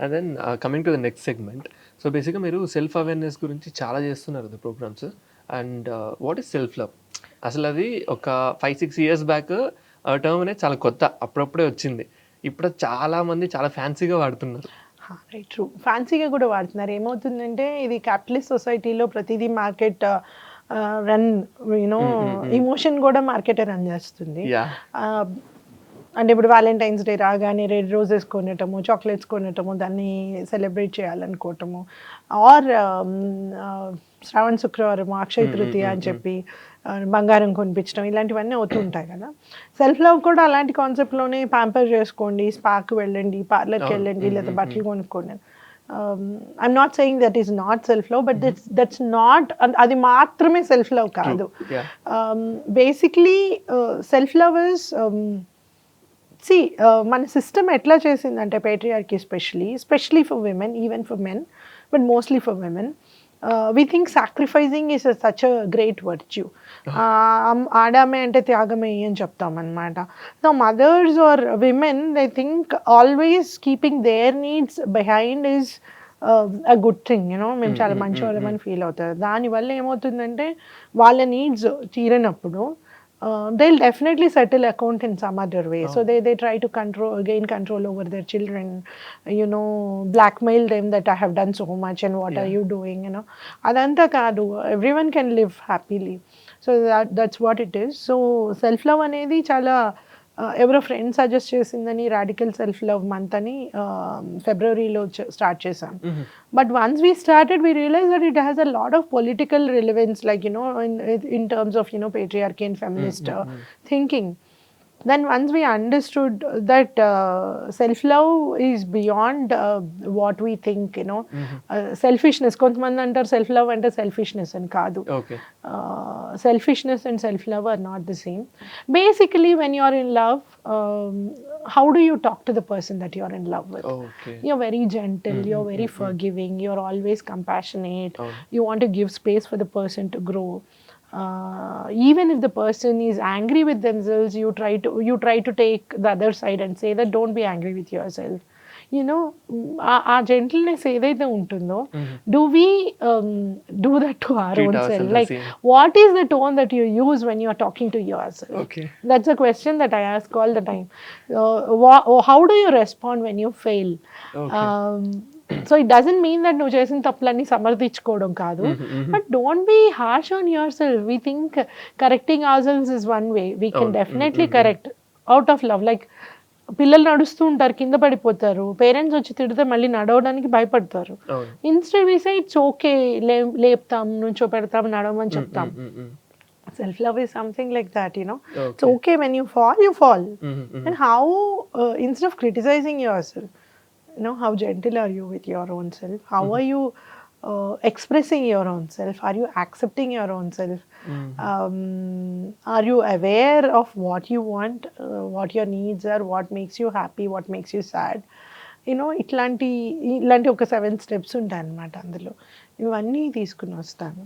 And then coming to the next segment. So బేసిక్‌గా మీరు self awareness గురించి చాలా చేస్తున్నారు కదా programs. And what is self love? అసలది ఒక 5, 6 ఇయర్స్ బ్యాక్ టర్మ్ అనేది చాలా కొత్త. అప్పుడప్పుడే వచ్చింది. ఇప్పుడు అది చాలా మంది చాలా ఫ్యాన్సీగా వాడుతున్నారు. Right, true. ఫ్యాన్సీగా కూడా వాడుతున్నారు. ఏమవుతుందంటే ఇది క్యాపిటలిస్ట్ సొసైటీలో ప్రతిదీ మార్కెట్ రన్ ఎమోషన్ కూడా మార్కెటే రన్ చేస్తుంది. యాహ్! అంటే ఇప్పుడు వ్యాలంటైన్స్ డే రాగానే రెడ్ రోజెస్ కొనటము, చాక్లెట్స్ కొనటము, దాన్ని సెలబ్రేట్ చేయాలనుకోవటము, ఆర్ శ్రావణ శుక్రవారం అక్షయ తృతీయ అని చెప్పి బంగారం కొనిపించడం, ఇలాంటివన్నీ అవుతూ ఉంటాయి కదా. సెల్ఫ్ లవ్ కూడా అలాంటి కాన్సెప్ట్లోనే ప్యాంపర్ చేసుకోండి, స్పాకి వెళ్ళండి, పార్లర్కి వెళ్ళండి, లేదా బట్టలు కొనుక్కోండి. I'm not saying that is not self love, but that's not, అది మాత్రమే సెల్ఫ్ లవ్ కాదు. బేసిక్లీ సెల్ఫ్ లవ్ ఇస్ మన సిస్టమ్ ఎట్లా చేసిందంటే patriarchy especially for women, even for men, but mostly for women, we think sacrificing is such a great virtue. ఆడామే అంటే త్యాగమే అని చెప్తాం అనమాట. So mothers or women, they think always keeping their needs behind is a good thing. మేము చాలా మంచి వాళ్ళమని feel అవుతారు. దానివల్ల ఏమవుతుందంటే వాళ్ళ needs తీరనప్పుడు they'll definitely settle account in some other way. So they try to gain control over their children, blackmail them that I have done so much and what are you doing, adanta kaadu. Everyone can live happily. So that's what it is. So self love anedi chala ఎవరో friend suggest చేసిందని radical self love month అని ఫిబ్రవరిలో start చేశాం. But once we started we realize that it has a lot of political relevance, like in terms of patriarchy and feminist thinking. Then once we understood that self-love is beyond what we think, selfishness, kontamandi antaru self-love ante selfishness అని కాదు. Selfishness and self-love are not the same. Basically, when you are in love, how do you talk to the person that you are in love with? You're very gentle, you're very forgiving, you're always compassionate, you want to give space for the person to grow. Even if the person is angry with themselves, you try to take the other side and say that don't be angry with yourself. ఆ gentleness ఏదైతే ఉంటుందో, do we do that to our own self? Like, what is the tone that you use when you are talking to yourself? That's a question that I ask all the time. How do you respond when you fail? So it doesn't mean that నువ్వు చేసిన తప్పులన్నీ సమర్థించుకోవడం కాదు, but don't be harsh on your self. We think correcting our selfs is one way. We can definitely correct out of love. Like పిల్లలు నడుస్తూ ఉంటారు, కింద పడిపోతారు, పేరెంట్స్ వచ్చి తిడితే మళ్ళీ నడవడానికి భయపడతారు. Instead we say it's okay, లేపుతాం, నుంచో పెడతాం, నడవమని చెప్తాం. Self love is something like that, It's okay when you fall. And how, instead of criticizing yourself, how gentle are you with your own self? How are you expressing your own self? Are you accepting your own self? Are you aware of what you want, what your needs are, what makes you happy, what makes you sad? ఇట్లాంటి ఒక 7 steps ఉంటాయి అన్నమాట. అందులో ఇవన్నీ తీసుకుని వస్తాను.